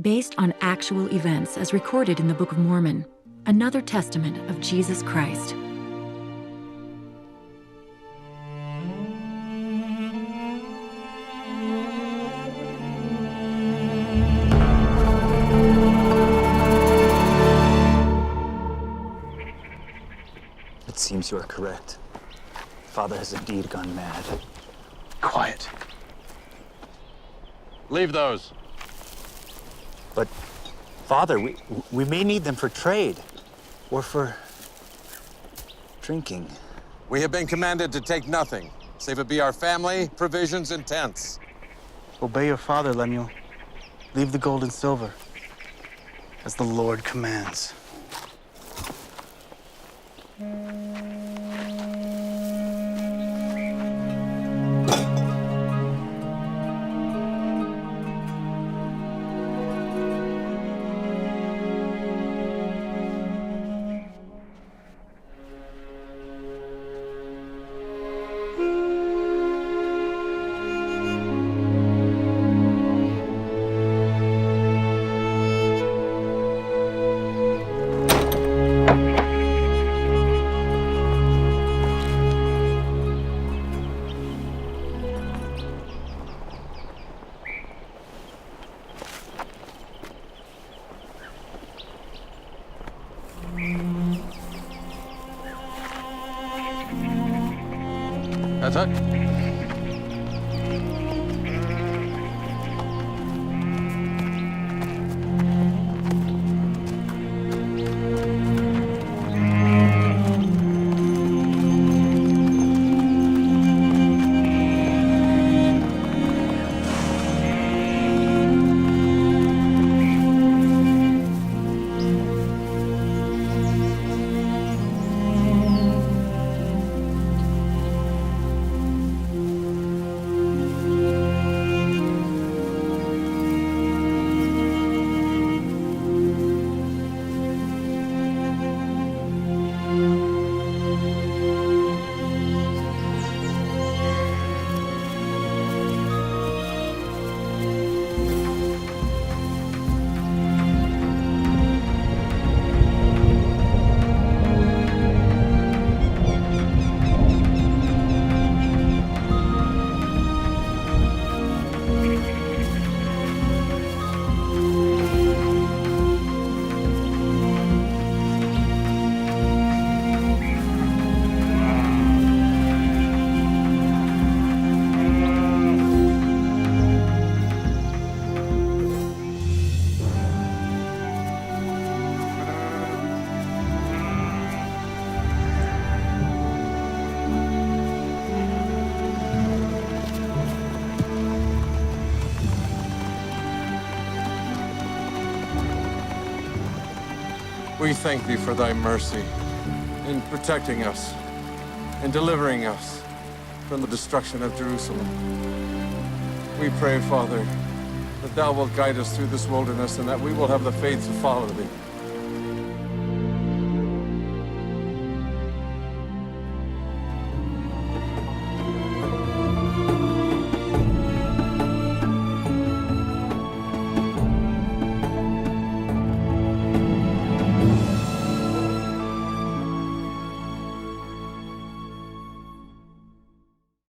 based on actual events as recorded in the Book of Mormon, another testament of Jesus Christ. It seems you are correct. Father has indeed gone mad. Quiet. Leave those. But, Father, we may need them for trade. Or for drinking. We have been commanded to take nothing, save it be our family, provisions, and tents. Obey your father, Lemuel. Leave the gold and silver, as the Lord commands. That's it. We thank thee for thy mercy in protecting us and delivering us from the destruction of Jerusalem. We pray, Father, that thou wilt guide us through this wilderness and that we will have the faith to follow thee.